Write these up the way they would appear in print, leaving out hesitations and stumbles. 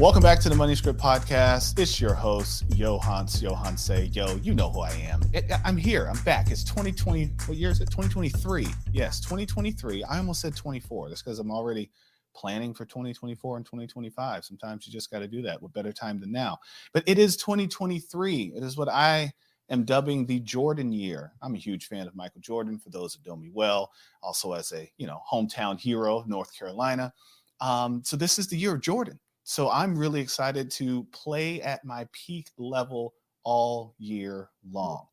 Welcome back to the Money Script Podcast. It's your host, Yohance. Yo, you know who I am. I'm here. I'm back. It's 2020. What year is it? 2023. Yes, 2023. I almost said 24. That's because I'm already planning for 2024 and 2025. Sometimes you just got to do that. What better time than now? But it is 2023. It is what I am dubbing the Jordan year. I'm a huge fan of Michael Jordan, for those that know me well. Also as a hometown hero of North Carolina. So this is the year of Jordan. So I'm really excited to play at my peak level all year long.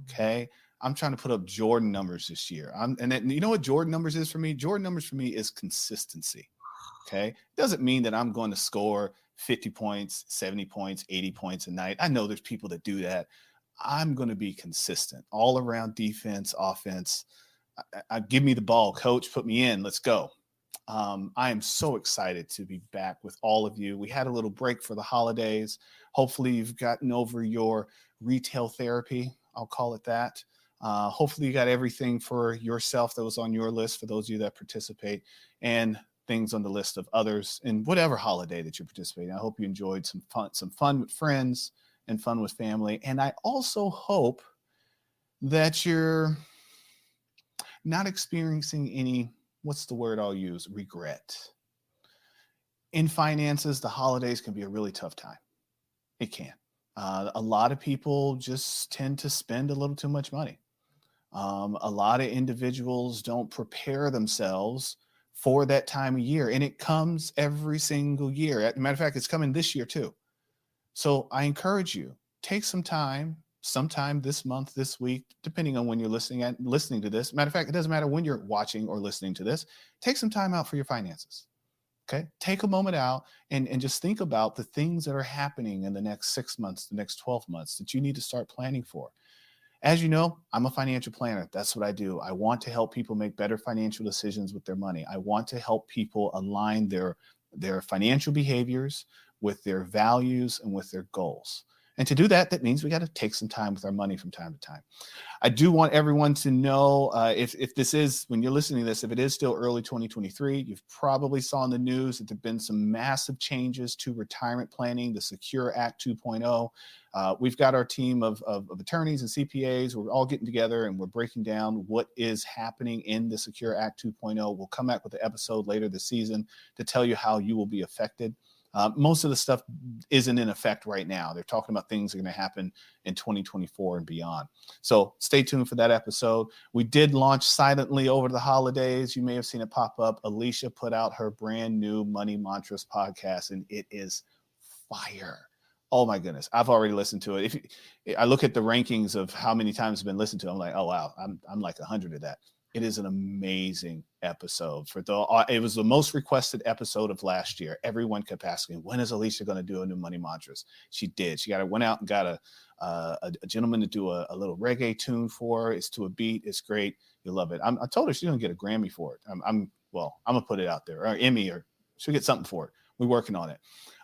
Okay. I'm trying to put up Jordan numbers this year. And you know what Jordan numbers is for me? Jordan numbers for me is consistency. Okay. Doesn't mean that I'm going to score 50 points, 70 points, 80 points a night. I know there's people that do that. I'm going to be consistent all around defense, offense. Give me the ball, coach, put me in, let's go. I am so excited to be back with all of you. We had a little break for the holidays. Hopefully you've gotten over your retail therapy. I'll call it that. Hopefully you got everything for yourself that was on your list for those of you that participate, and things on the list of others in whatever holiday that you're participating. I hope you enjoyed some fun with friends and fun with family. And I also hope that you're not experiencing any, what's the word I'll use? Regret. In finances, the holidays can be a really tough time. It can. A lot of people just tend to spend a little too much money. A lot of individuals don't prepare themselves for that time of year, and it comes every single year. As a matter of fact, it's coming this year too. So I encourage you, take some time, sometime this month, this week, depending on when you're listening to this. Matter of fact, it doesn't matter when you're watching or listening to this. Take some time out for your finances. Okay. Take a moment out and just think about the things that are happening in the next 6 months, the next 12 months that you need to start planning for. As you know, I'm a financial planner. That's what I do. I want to help people make better financial decisions with their money. I want to help people align their financial behaviors with their values and with their goals. And to do that, that means we got to take some time with our money from time to time. I do want everyone to know, if this is, when you're listening to this, if it is still early 2023, you've probably saw in the news that there've been some massive changes to retirement planning, the Secure Act 2.0. We've got our team of attorneys and CPAs. We're all getting together and we're breaking down what is happening in the Secure Act 2.0. We'll come back with an episode later this season to tell you how you will be affected. Most of the stuff isn't in effect right now. They're talking about things that are going to happen in 2024 and beyond. So stay tuned for that episode. We did launch silently over the holidays. You may have seen it pop up. Alicia put out her brand new Money Mantras podcast, and it is fire. Oh my goodness. I've already listened to it. If I look at the rankings of how many times it's been listened to, I'm like, oh, wow, I'm like 100 of that. It is an amazing episode. It was the most requested episode of last year. Everyone kept asking, when is Alicia going to do a new Money Mantras? She did. She went out and got a gentleman to do a little reggae tune for her. It's to a beat. It's great. You'll love it. I told her she's going to get a Grammy for it. I'm going to put it out there, or Emmy, or she'll get something for it. We're working on it.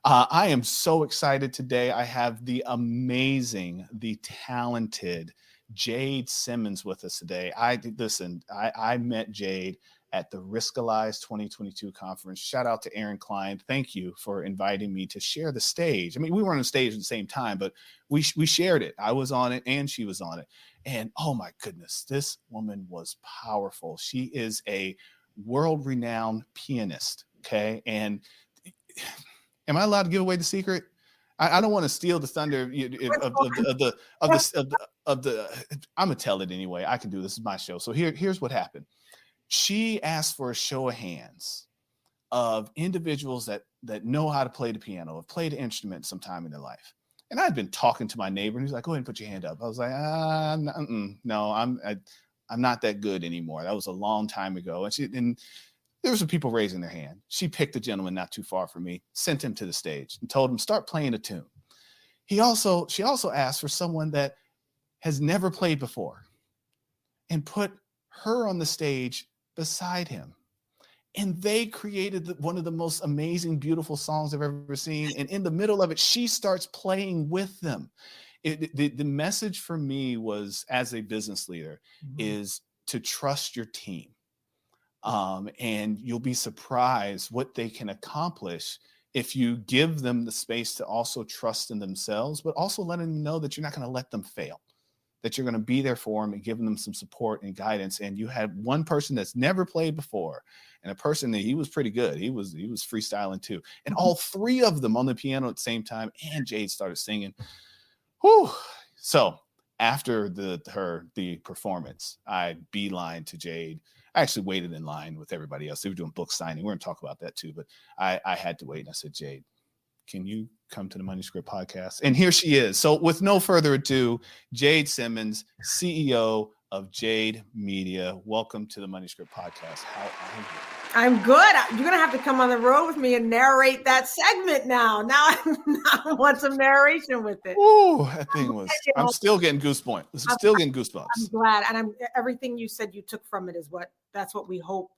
I am so excited today. I have the amazing, the talented Jade Simmons with us today. I met Jade at the Riskalyze 2022 conference. Shout out to Aaron Klein. Thank you for inviting me to share the stage. I mean, we weren't on stage at the same time, but we shared it. I was on it and she was on it. And oh my goodness, this woman was powerful. She is a world-renowned pianist. Okay. And am I allowed to give away the secret? I don't want to steal the thunder of the. I'm gonna tell it anyway. I can do this. This is my show. So here's what happened. She asked for a show of hands of individuals that know how to play the piano, have played an instrument sometime in their life. And I'd been talking to my neighbor, and he's like, "Go ahead and put your hand up." I was like, "No, I'm not that good anymore. That was a long time ago." And there were some people raising their hand. She picked a gentleman not too far from me, sent him to the stage, and told him, start playing a tune. She also asked for someone that has never played before and put her on the stage beside him. And they created one of the most amazing, beautiful songs I've ever seen. And in the middle of it, she starts playing with them. The message for me was, as a business leader, is to trust your team. And you'll be surprised what they can accomplish if you give them the space to also trust in themselves, but also letting them know that you're not going to let them fail, that you're going to be there for them and giving them some support and guidance. And you had one person that's never played before and a person that he was pretty good. He was freestyling too. And all three of them on the piano at the same time. And Jade started singing. Whew. So after the performance, I beeline to Jade. I actually waited in line with everybody else. They were doing book signing. We're going to talk about that too, but I had to wait. And I said, Jade, can you come to the Manuscript podcast? And here she is. So with no further ado, Jade Simmons, CEO of Jade Media. Welcome to the Manuscript podcast. How are you? I'm good. You're going to have to come on the road with me and narrate that segment now. Now I want some narration with it. Ooh, that thing was, I'm still getting goosebumps. I'm glad. And everything you said you took from it is that's what we hope,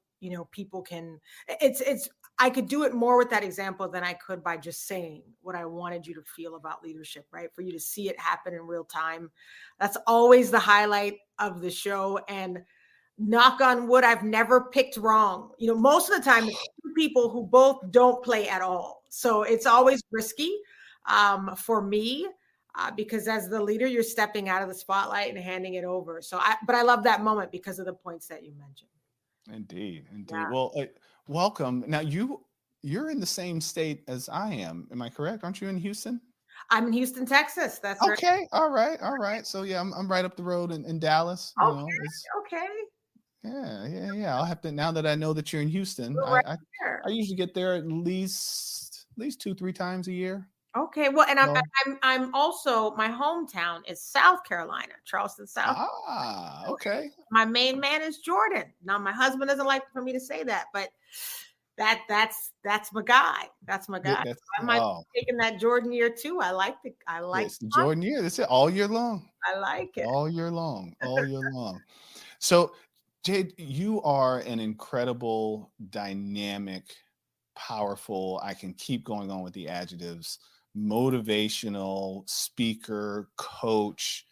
people can, I could do it more with that example than I could by just saying what I wanted you to feel about leadership, right? For you to see it happen in real time. That's always the highlight of the show. And knock on wood, I've never picked wrong. Most of the time it's two people who both don't play at all. So it's always risky for me because as the leader, you're stepping out of the spotlight and handing it over. But I love that moment because of the points that you mentioned. Indeed. Yeah. Well, welcome. Now you're in the same state as I am. Am I correct? Aren't you in Houston? I'm in Houston, Texas. That's right. Okay. All right. So yeah, I'm right up the road in Dallas. Okay. Yeah. I'll have to, now that I know that you're in Houston, I usually get there at least 2-3 times a year. Okay. Well, and I'm also, my hometown is South Carolina, Charleston, South. Okay. My main man is Jordan. Now my husband doesn't like for me to say that, but that's my guy. That's my guy. I might be taking that Jordan year too. I like it's the Jordan year. That's it, all year long. I like it. All year long. So Jade, you are an incredible, dynamic, powerful, I can keep going on with the adjectives, motivational speaker, coach.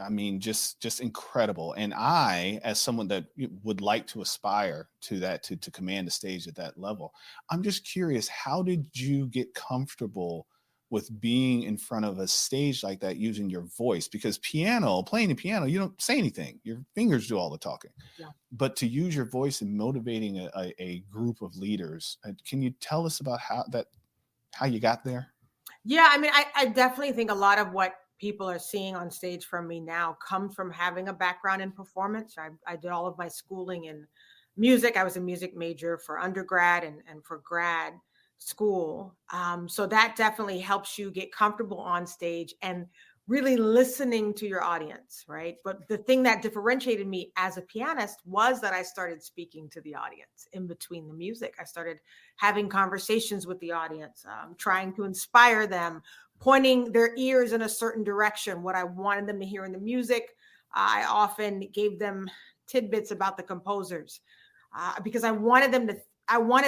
I mean, just incredible. And I, as someone that would like to aspire to that, to command the stage at that level, I'm just curious, how did you get comfortable with being in front of a stage like that using your voice? Because playing the piano, you don't say anything. Your fingers do all the talking. Yeah. But to use your voice in motivating a group of leaders, can you tell us about how you got there? Yeah, I mean, I definitely think a lot of what people are seeing on stage from me now comes from having a background in performance. I did all of my schooling in music. I was a music major for undergrad and for grad school. So that definitely helps you get comfortable on stage and really listening to your audience, right? But the thing that differentiated me as a pianist was that I started speaking to the audience in between the music. I started having conversations with the audience, trying to inspire them, pointing their ears in a certain direction, what I wanted them to hear in the music. I often gave them tidbits about the composers because I wanted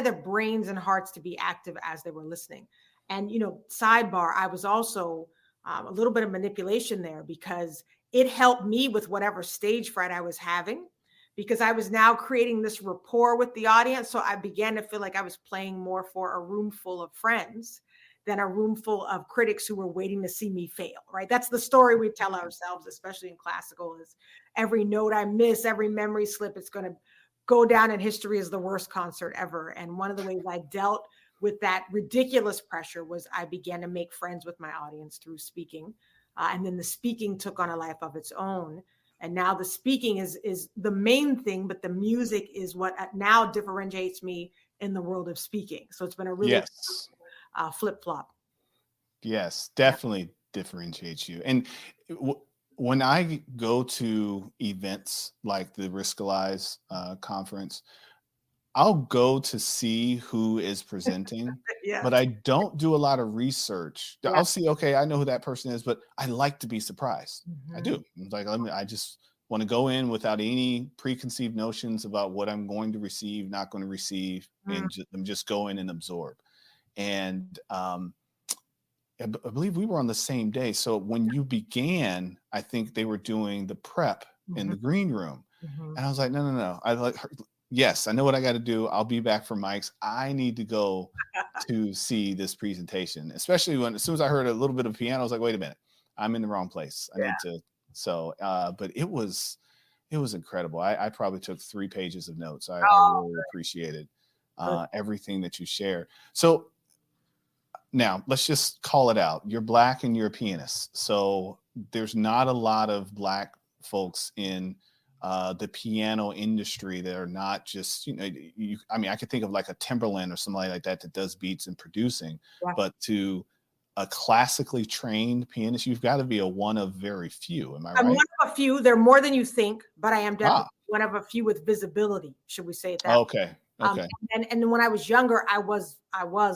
their brains and hearts to be active as they were listening. And, sidebar, I was also a little bit of manipulation there because it helped me with whatever stage fright I was having, because I was now creating this rapport with the audience. So I began to feel like I was playing more for a room full of friends than a room full of critics who were waiting to see me fail, right? That's the story we tell ourselves, especially in classical, is every note I miss, every memory slip, it's going to go down in history as the worst concert ever. And one of the ways I dealt with that ridiculous pressure was I began to make friends with my audience through speaking. And then the speaking took on a life of its own. And now the speaking is the main thing, but the music is what now differentiates me in the world of speaking. So it's been a really flip-flop. Yes, definitely differentiates you. And when I go to events like the Riskalyze conference, I'll go to see who is presenting, but I don't do a lot of research. Yeah. I'll see, okay, I know who that person is, but I like to be surprised. Mm-hmm. I do. Like, I just want to go in without any preconceived notions about what I'm going to receive, not going to receive, and just go in and absorb. And I believe we were on the same day. So when you began, I think they were doing the prep in the green room. Mm-hmm. And I was like, no. I like, yes, I know what I got to do. I'll be back for Mike's. I need to go to see this presentation, especially when as soon as I heard a little bit of piano, I was like, wait a minute, I'm in the wrong place. I need to. So, but it was incredible. I probably took 3 pages of notes. I Oh, really appreciated good. everything that you share. So now let's just call it out. You're Black and you're a pianist. So there's not a lot of Black folks in the piano industry that are not just, I mean, I could think of like a Timberland or somebody like that that does beats and producing, Yeah. but to a classically trained pianist, you've got to be a one of very few. Am I I'm right? one of a few. They're more than you think, but I am definitely Ah, one of a few with visibility. Should we say it that way? okay. Okay. And when I was younger, I was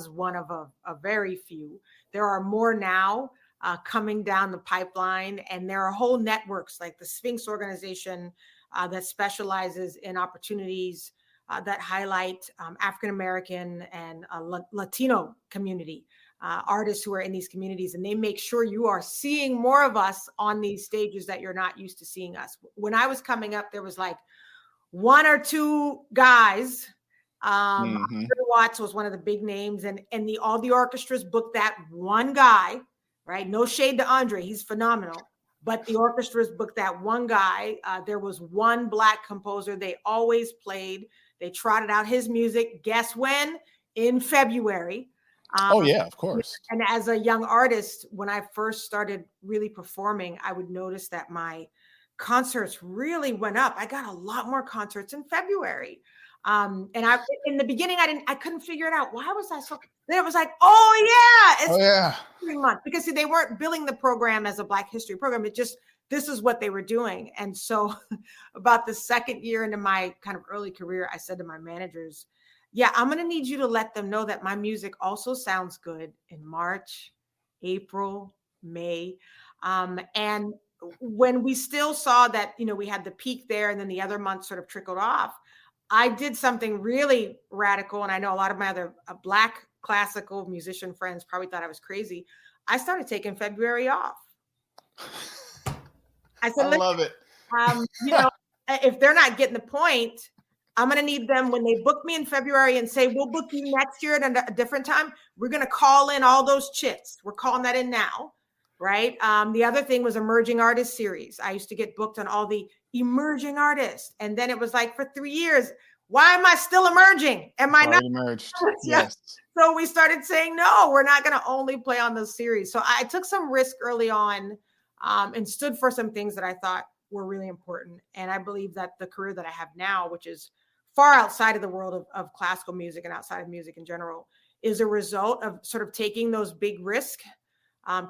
one of a very few. There are more now coming down the pipeline, and there are whole networks like the Sphinx organization that specializes in opportunities that highlight African American and Latino community artists who are in these communities, and they make sure you are seeing more of us on these stages that you're not used to seeing us. When I was coming up, there was like one or two guys. Mm-hmm. Watts was one of the big names, and all the orchestras booked that one guy, right? No shade to Andre, he's phenomenal, but the orchestras booked that one guy. There was one Black composer they always played. They trotted out his music. Guess when? In February. Oh yeah, of course. And as a young artist, when I first started really performing, I would notice that my concerts really went up. I got a lot more concerts in February. And in the beginning, I couldn't figure it out. Why was I so, then it was like, oh yeah, Oh it's yeah. 3 months, because see, they weren't billing the program as a Black History program. It just, this is what they were doing. And so about the second year into my kind of early career, I said to my managers, yeah, I'm going to need you to let them know that my music also sounds good in March, April, May. And when we still saw that, we had the peak there and then the other months sort of trickled off, I did something really radical. And I know a lot of my other Black classical musician friends probably thought I was crazy. I started taking February off. I said, I love it. If they're not getting the point, I'm going to need them when they book me in February and say, we'll book you next year at a different time. We're going to call in all those chits. We're calling that in now, right? The other thing was emerging artist series. I used to get booked on all the emerging artists. And then it was like for 3 years, why am I still emerging? Am I not emerged? Yeah. Yes. So we started saying, no, we're not going to only play on those series. So I took some risk early on and stood for some things that I thought were really important. And I believe that the career that I have now, which is far outside of the world of classical music and outside of music in general, is a result of sort of taking those big risks,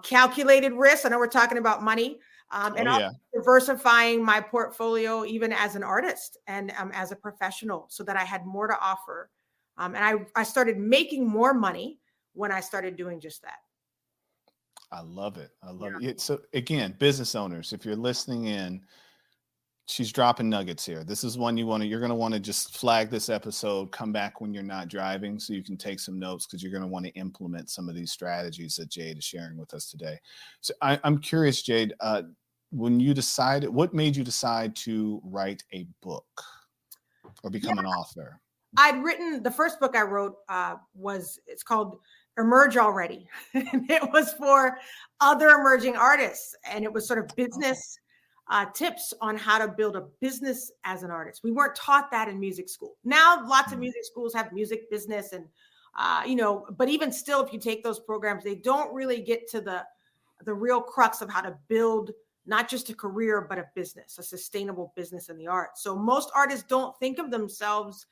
calculated risks. I know we're talking about money, and also diversifying my portfolio even as an artist and as a professional so that I had more to offer. And I started making more money when I started doing just that. I love it. I love it. So again, business owners, if you're listening in, she's dropping nuggets here. This is one you're going to want to just flag this episode, come back when you're not driving so you can take some notes, because you're going to want to implement some of these strategies that Jade is sharing with us today. So I'm curious, Jade, when you decided, what made you decide to write a book or become an author? I'd written, the first book I wrote it's called Emerge Already. And it was for other emerging artists. And it was sort of business tips on how to build a business as an artist. We weren't taught that in music school. Now, lots of music schools have music business and, but even still, if you take those programs, they don't really get to the real crux of how to build not just a career, but a business, a sustainable business in the arts. So most artists don't think of themselves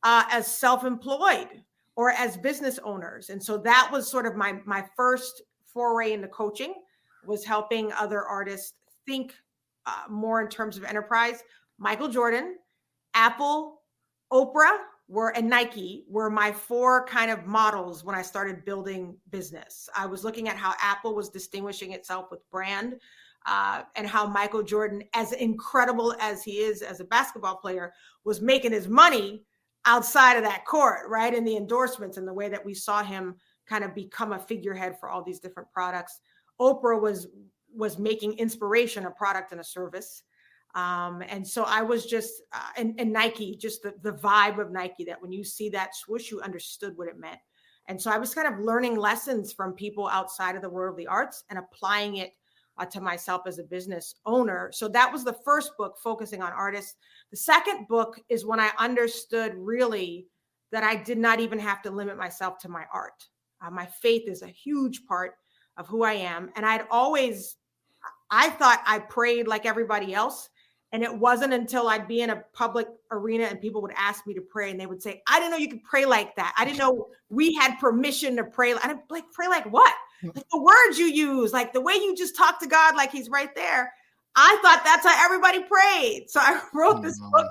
as self-employed or as business owners. And so that was sort of my first foray into coaching, was helping other artists think more in terms of enterprise. Michael Jordan, Apple, Oprah and Nike were my 4 kind of models when I started building business. I was looking at how Apple was distinguishing itself with brand, and how Michael Jordan, as incredible as he is as a basketball player, was making his money outside of that court, right? And the endorsements and the way that we saw him kind of become a figurehead for all these different products. Oprah was making inspiration a product and a service. And so I was just, and Nike, just the vibe of Nike, that when you see that swoosh, you understood what it meant. And so I was kind of learning lessons from people outside of the world of the arts and applying it to myself as a business owner. So that was the first book, focusing on artists. The second book is when I understood really that I did not even have to limit myself to my art. My faith is a huge part of who I am. And I thought I prayed like everybody else. And it wasn't until I'd be in a public arena and people would ask me to pray, and they would say, I didn't know you could pray like that. I didn't know we had permission to pray. I'm like, pray like what? Like the words you use, like the way you just talk to God, like he's right there. I thought that's how everybody prayed. So I wrote this book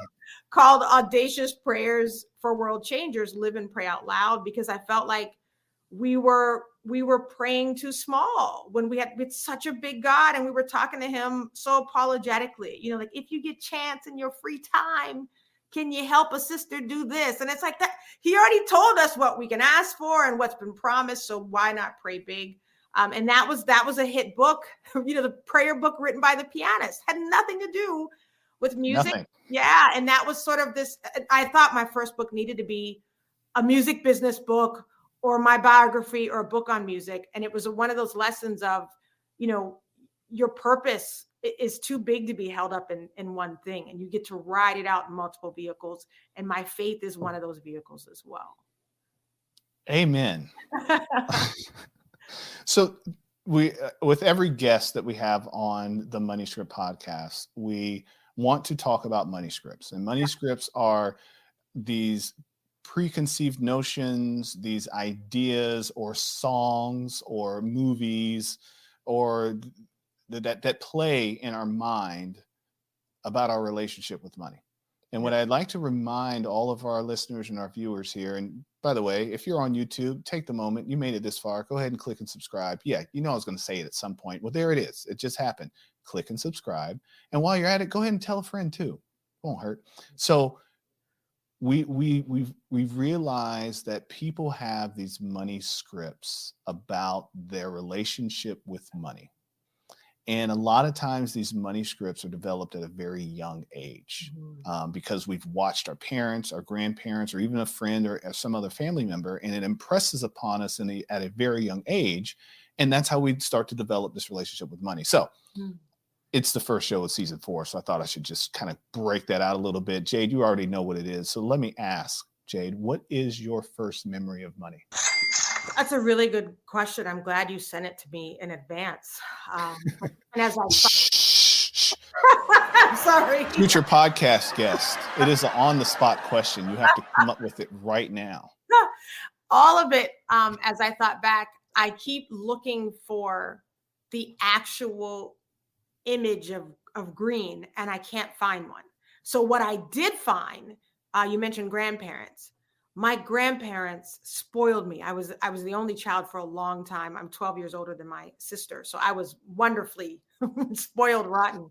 called Audacious Prayers for World Changers, Live and Pray Out Loud, because I felt like we were praying too small when we had with such a big God, and we were talking to him so apologetically, like, if you get chance in your free time, can you help a sister do this? And it's like that. He already told us what we can ask for and what's been promised. So why not pray big? And that was a hit book. The prayer book written by the pianist had nothing to do with music. Nothing. Yeah. And that was sort of this. I thought my first book needed to be a music business book or my biography or a book on music. And it was one of those lessons of, your purpose is too big to be held up in one thing, and you get to ride it out in multiple vehicles. And my faith is one of those vehicles as well. Amen. So we, with every guest that we have on the Money Script podcast, we want to talk about money scripts, and money scripts are these preconceived notions, these ideas or songs or movies or that play in our mind about our relationship with money. And what I'd like to remind all of our listeners and our viewers here, and by the way, if you're on YouTube, take the moment, you made it this far, go ahead and click and subscribe. Yeah, I was going to say it at some point. Well, there it is. It just happened. Click and subscribe. And while you're at it, go ahead and tell a friend too. Won't hurt. So we've realized that people have these money scripts about their relationship with money. And a lot of times these money scripts are developed at a very young age, because we've watched our parents, our grandparents, or even a friend or some other family member, and it impresses upon us at a very young age. And that's how we start to develop this relationship with money. So it's the first show of season 4. So I thought I should just kind of break that out a little bit. Jade, you already know what it is. So let me ask, Jade, what is your first memory of money? That's a really good question. I'm glad you sent it to me in advance. And as I'm sorry. Future podcast guest. It is an on-the-spot question. You have to come up with it right now. All of it. As I thought back, I keep looking for the actual image of green, and I can't find one. So what I did find, you mentioned grandparents. My grandparents spoiled me. I was the only child for a long time. I'm 12 years older than my sister. So I was wonderfully spoiled rotten.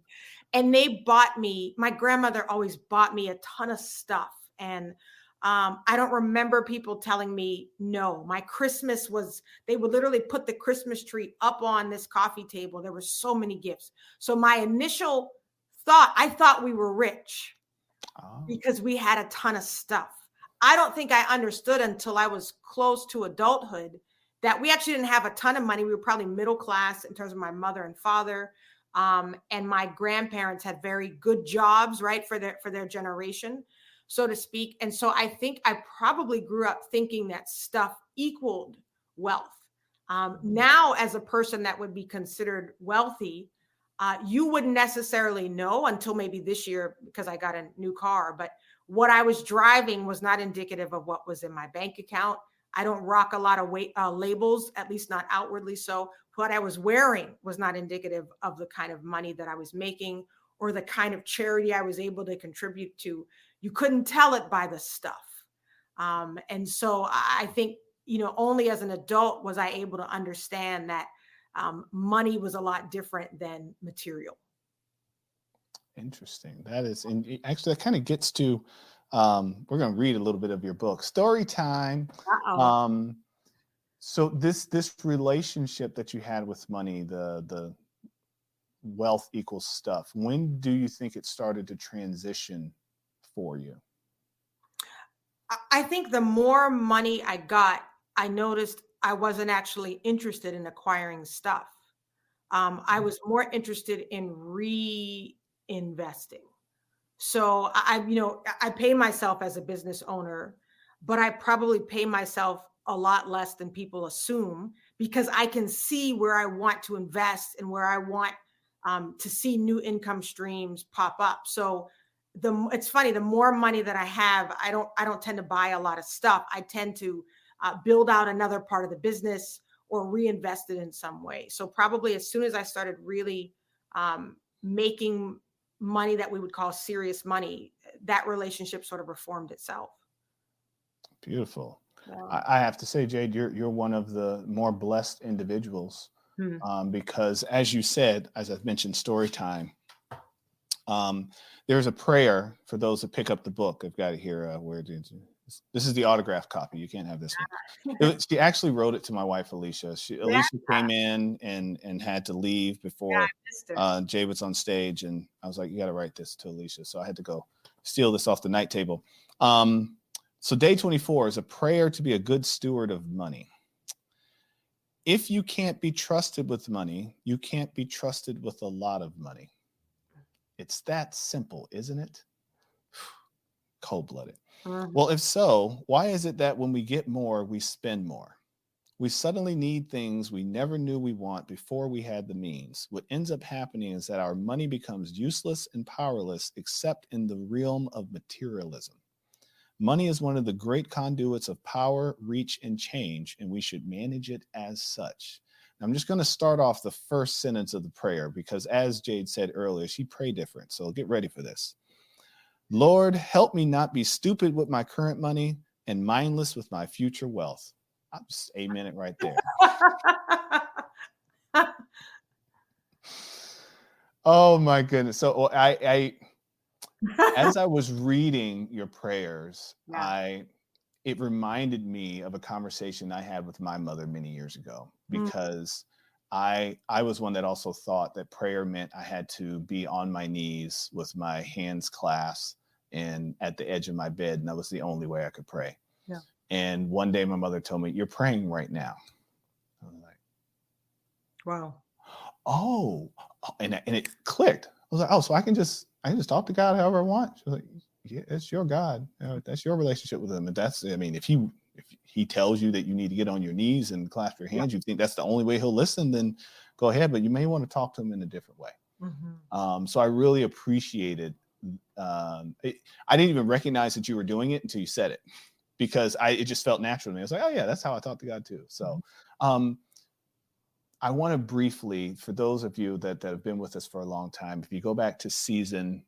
And they bought me, my grandmother always bought me a ton of stuff. And I don't remember people telling me no. My Christmas they would literally put the Christmas tree up on this coffee table. There were so many gifts. So my initial I thought we were rich because we had a ton of stuff. I don't think I understood until I was close to adulthood that we actually didn't have a ton of money. We were probably middle class in terms of my mother and father. And my grandparents had very good jobs, right, for their generation, so to speak. And so I think I probably grew up thinking that stuff equaled wealth. Now, as a person that would be considered wealthy, you wouldn't necessarily know until maybe this year because I got a new car. But what I was driving was not indicative of what was in my bank account. I don't rock a lot of labels, at least not outwardly so. What I was wearing was not indicative of the kind of money that I was making or the kind of charity I was able to contribute to. You couldn't tell it by the stuff. And so I think, only as an adult was I able to understand that money was a lot different than material. Interesting. That is, and actually that kind of gets to, we're going to read a little bit of your book, Story Time. So this relationship that you had with money, the wealth equals stuff. When do you think it started to transition for you? I think the more money I got, I noticed I wasn't actually interested in acquiring stuff. I was more interested in reinvesting. So I pay myself as a business owner, but I probably pay myself a lot less than people assume because I can see where I want to invest and where I want to see new income streams pop up. So it's funny, the more money that I have, I don't tend to buy a lot of stuff. I tend to build out another part of the business or reinvest it in some way. So probably as soon as I started really making money that we would call serious money, that relationship sort of reformed itself. Beautiful. Yeah. I have to say, Jade, you're one of the more blessed individuals, because as you said, as I've mentioned, story time. There's a prayer for those that pick up the book. I've got it here. This is the autograph copy. You can't have this one. She actually wrote it to my wife, Alicia. Alicia came in and had to leave before Jay was on stage. And I was like, you got to write this to Alicia. So I had to go steal this off the night table. So day 24 is a prayer to be a good steward of money. If you can't be trusted with money, you can't be trusted with a lot of money. It's that simple, isn't it? Cold-blooded. Well, if so, why is it that when we get more, we spend more? We suddenly need things we never knew we want before we had the means. What ends up happening is that our money becomes useless and powerless, except in the realm of materialism. Money is one of the great conduits of power, reach, and change, and we should manage it as such. I'm just going to start off the first sentence of the prayer because, as Jade said earlier, she prayed different. So get ready for this. Lord, help me not be stupid with my current money and mindless with my future wealth. I'll just amen it right there. Oh my goodness. So as I was reading your prayers, it reminded me of a conversation I had with my mother many years ago, because I was one that also thought that prayer meant I had to be on my knees with my hands clasped and at the edge of my bed, and that was the only way I could pray. Yeah. And one day my mother told me, "You're praying right now." I was like, "Wow." Oh, and it clicked. I was like, "Oh, so I can just talk to God however I want." She was like, "Yeah, it's your God. That's your relationship with him. And if he tells you that you need to get on your knees and clasp your hands, you think that's the only way he'll listen, then go ahead. But you may want to talk to him in a different way." So I really appreciated. I didn't even recognize that you were doing it until you said it, because it just felt natural to me. I was like, "Oh yeah, that's how I talk to God too." So, I want to briefly, for those of you that have been with us for a long time, if you go back to season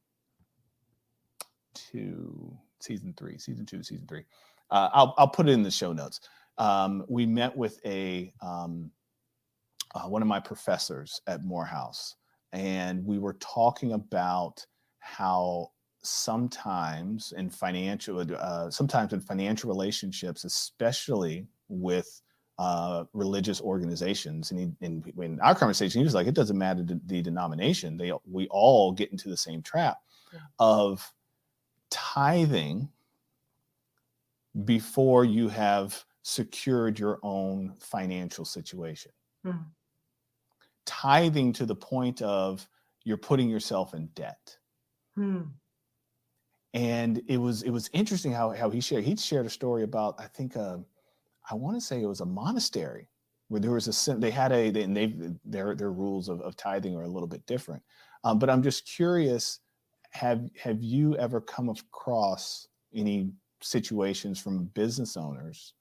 2, season 3, I'll put it in the show notes. We met with one of my professors at Morehouse, and we were talking about how sometimes in financial relationships, especially with religious organizations, and in our conversation, he was like, it doesn't matter the denomination; we all get into the same trap of tithing before you have secured your own financial situation. Tithing to the point of you're putting yourself in debt. And it was interesting how he shared a story about, I think I want to say it was a monastery where there was their rules of tithing are a little bit different. But I'm just curious, have you ever come across any situations from business owners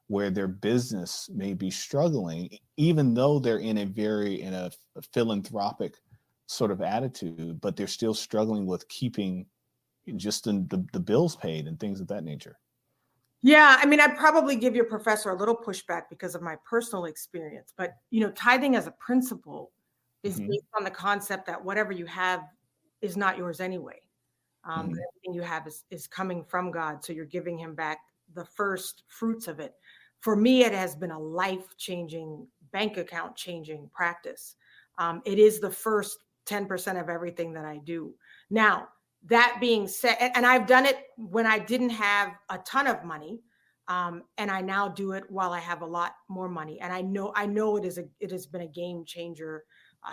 where their business may be struggling, even though they're in a philanthropic sort of attitude, but they're still struggling with keeping just the bills paid and things of that nature? Yeah, I mean, I'd probably give your professor a little pushback because of my personal experience, but tithing as a principle is based on the concept that whatever you have is not yours anyway. Everything you have is coming from God, so you're giving him back the first fruits of it. For me, it has been a life-changing, bank account changing practice. It is the first 10% of everything that I do. Now, that being said, and I've done it when I didn't have a ton of money. And I now do it while I have a lot more money. And I know it has been a game changer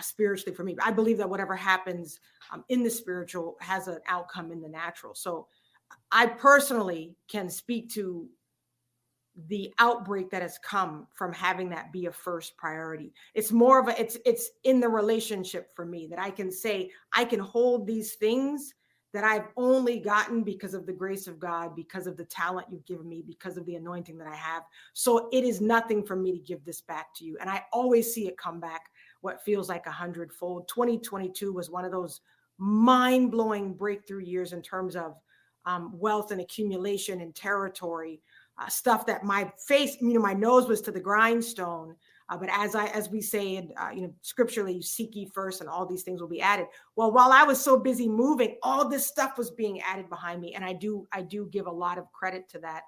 spiritually for me. I believe that whatever happens in the spiritual has an outcome in the natural. So I personally can speak to the outbreak that has come from having that be a first priority. It's more of it's in the relationship for me that I can say, I can hold these things that I've only gotten because of the grace of God, because of the talent you've given me, because of the anointing that I have. So it is nothing for me to give this back to you. And I always see it come back what feels like 100-fold. 2022 was one of those mind-blowing breakthrough years in terms of wealth and accumulation and territory. Stuff that my face, my nose was to the grindstone. But as we say, scripturally, you seek ye first and all these things will be added. Well, while I was so busy moving, all this stuff was being added behind me. And I do give a lot of credit to that,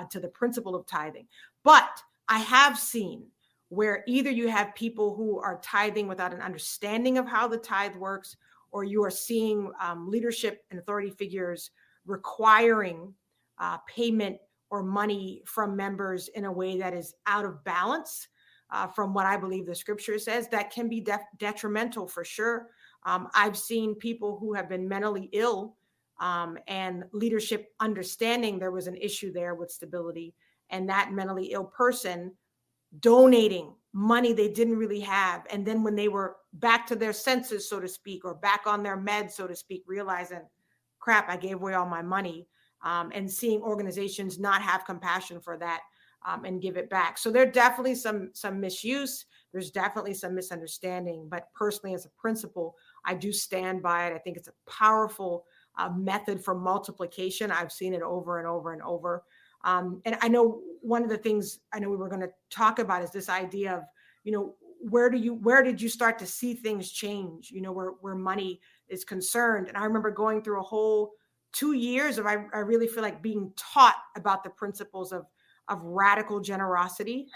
to the principle of tithing. But I have seen where either you have people who are tithing without an understanding of how the tithe works, or you are seeing leadership and authority figures requiring payment or money from members in a way that is out of balance from what I believe the scripture says. That can be detrimental for sure. I've seen people who have been mentally ill and leadership understanding there was an issue there with stability, and that mentally ill person donating money they didn't really have. And then when they were back to their senses, so to speak, or back on their meds, so to speak, realizing, crap, I gave away all my money. And seeing organizations not have compassion for that and give it back. So there's definitely some misuse. There's definitely some misunderstanding. But personally, as a principle, I do stand by it. I think it's a powerful method for multiplication. I've seen it over and over and over. And I know one of the things I know we were going to talk about is this idea of, where did you start to see things change, where money is concerned. And I remember going through a whole 2 years of, I really feel like being taught about the principles of radical generosity,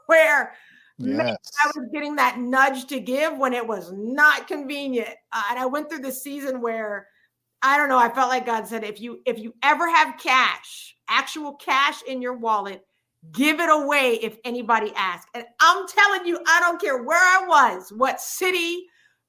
where Yes. I was getting that nudge to give when it was not convenient. And I went through this season where, I don't know, I felt like God said, if you ever have cash, actual cash in your wallet, give it away if anybody asks. And I'm telling you, I don't care where I was, what city,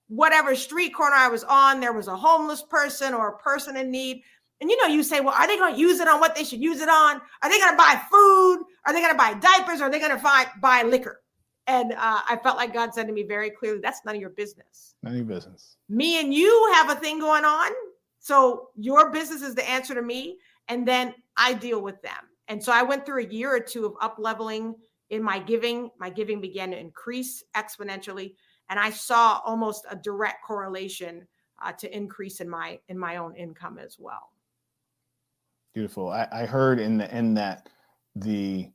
whatever street corner I was on, there was a homeless person or a person in need. And you say, well, are they going to use it on what they should use it on? Are they going to buy food? Are they going to buy diapers? Are they going to buy liquor? And I felt like God said to me very clearly, that's none of your business. None of your business. Me and you have a thing going on. So your business is the answer to me. And then I deal with them. And so I went through a year or two of up-leveling in my giving. My giving began to increase exponentially. And I saw almost a direct correlation to increase in my own income as well. Beautiful. I heard in that the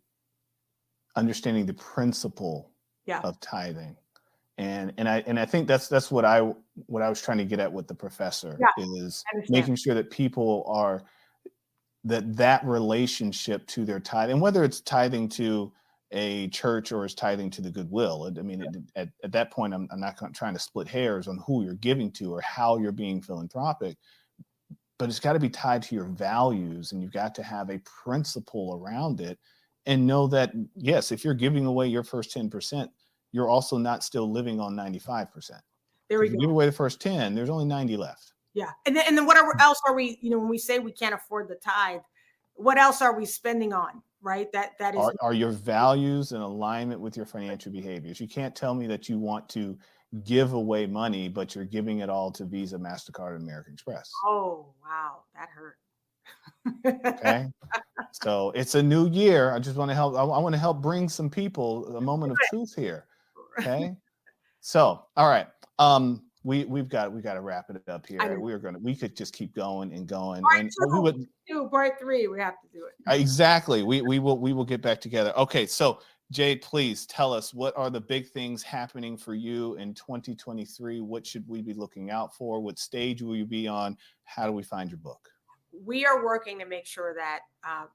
understanding the principle of tithing, and I think that's what I was trying to get at with the professor is making sure that people are that relationship to their tithe, and whether it's tithing to a church or is tithing to the goodwill. I mean, at that point, I'm not trying to split hairs on who you're giving to or how you're being philanthropic. But it's got to be tied to your values, and you've got to have a principle around it and know that, yes, if you're giving away your first 10%, you're also not still living on 95%. There we go. If you go. give away the first 10, there's only 90 left. Yeah. And then whatever else are we, when we say we can't afford the tithe, what else are we spending on? Right. That is. Are your values in alignment with your financial behaviors? You can't tell me that you want to give away money, but you're giving it all to Visa, MasterCard, and American Express. Oh, wow. That hurt. Okay. So it's a new year. I just want to help. I want to help bring some people a moment of truth here. Okay. So, all right. We've got to wrap it up here. We could just keep going and going. We would do part 3. We have to do it. Exactly. We will get back together. Okay. So Jade, please tell us, what are the big things happening for you in 2023? What should we be looking out for? What stage will you be on? How do we find your book? We are working to make sure that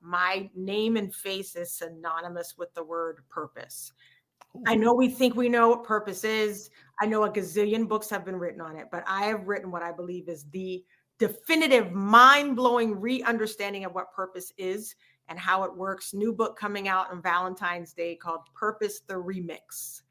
my name and face is synonymous with the word purpose. I know we think we know what purpose is. I know a gazillion books have been written on it, but I have written what I believe is the definitive, mind-blowing re-understanding of what purpose is and how it works. New book coming out on Valentine's Day called Purpose the Remix.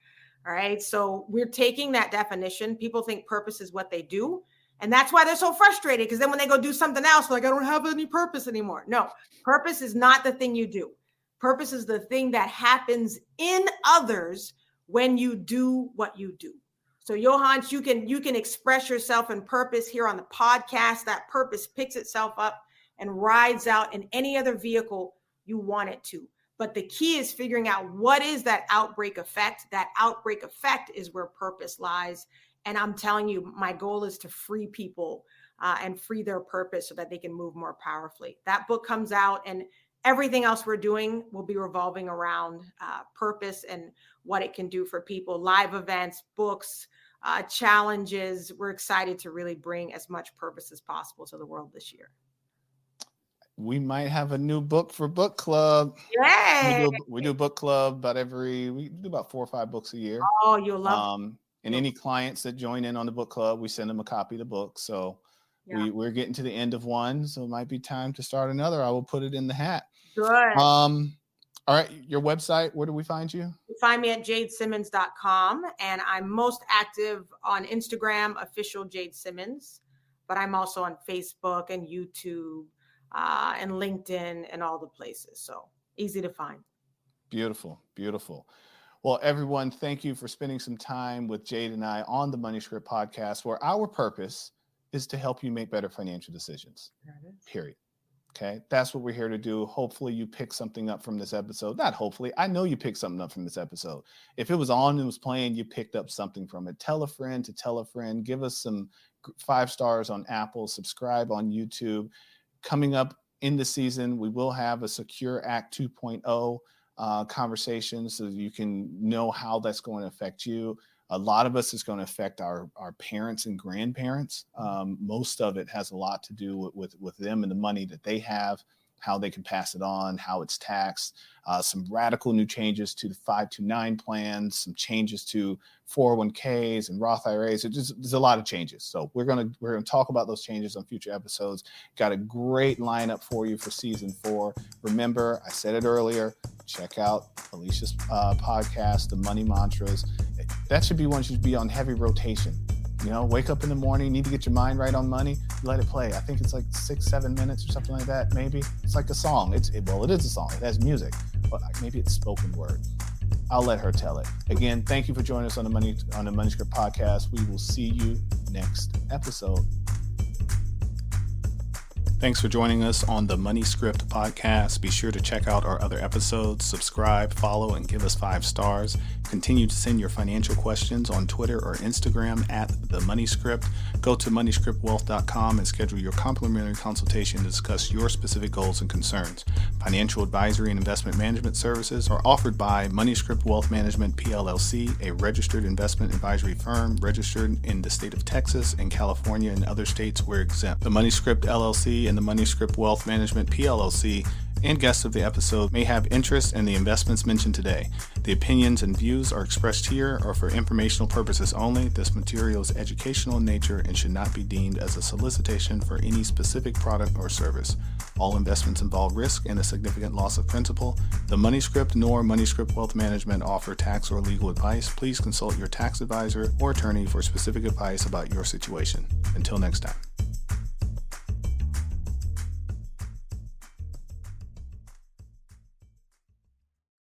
All right. So we're taking that definition. People think purpose is what they do. And that's why they're so frustrated, because then when they go do something else, like, I don't have any purpose anymore. No, purpose is not the thing you do. Purpose is the thing that happens in others when you do what you do. So Yohance, you can express yourself in purpose here on the podcast. That purpose picks itself up and rides out in any other vehicle you want it to. But the key is figuring out what is that outbreak effect. That outbreak effect is where purpose lies. And I'm telling you, my goal is to free people and free their purpose so that they can move more powerfully. That book comes out, and everything else we're doing will be revolving around purpose and what it can do for people. Live events, books, challenges. We're excited to really bring as much purpose as possible to the world this year. We might have a new book for book club. Yay! We do book club we do about 4 or 5 books a year. Oh, you'll love it. And any clients that join in on the book club, we send them a copy of the book. So we're getting to the end of one, so it might be time to start another. I will put it in the hat. Good. All right, your website, where do we find you? You find me at jadesimmons.com, and I'm most active on Instagram, official Jade Simmons, but I'm also on Facebook and YouTube and LinkedIn and all the places. So easy to find. Beautiful, beautiful. Well, everyone, thank you for spending some time with Jade and I on the Money Script podcast, where our purpose is to help you make better financial decisions, period. Okay, that's what we're here to do. Hopefully you pick something up from this episode. Not hopefully, I know you picked something up from this episode. If it was on and was playing, you picked up something from it. Tell a friend to tell a friend. Give us some 5 stars on Apple. Subscribe on YouTube. Coming up in the season, we will have a Secure Act 2.0 conversation so you can know how that's going to affect you. A lot of us is going to affect our parents and grandparents. Most of it has a lot to do with them and the money that they have, how they can pass it on, how it's taxed, some radical new changes to the 529 plans, some changes to 401ks and Roth IRAs. There's a lot of changes. So we're gonna talk about those changes on future episodes. Got a great lineup for you for season 4. Remember, I said it earlier, check out Alicia's podcast, The Money Mantras. That should be one that should be on heavy rotation. You know, wake up in the morning, need to get your mind right on money, let it play. I think it's like 6-7 minutes or something like that, maybe. It's like a song. It is a song. It has music, but maybe it's spoken word. I'll let her tell it. Again, thank you for joining us on the Money Script podcast. We will see you next episode. Thanks for joining us on the Money Script podcast. Be sure to check out our other episodes, subscribe, follow, and give us 5 stars. Continue to send your financial questions on Twitter or Instagram at the Money Script. Go to moneyscriptwealth.com and schedule your complimentary consultation to discuss your specific goals and concerns. Financial advisory and investment management services are offered by Money Script Wealth Management PLLC, a registered investment advisory firm registered in the state of Texas and California and other states where exempt. The Money Script LLC and the Money Script Wealth Management PLLC and guests of the episode may have interest in the investments mentioned today. The opinions and views are expressed here are for informational purposes only. This material is educational in nature and should not be deemed as a solicitation for any specific product or service. All investments involve risk and a significant loss of principal. The Money Script nor Money Script Wealth Management offer tax or legal advice. Please consult your tax advisor or attorney for specific advice about your situation. Until next time.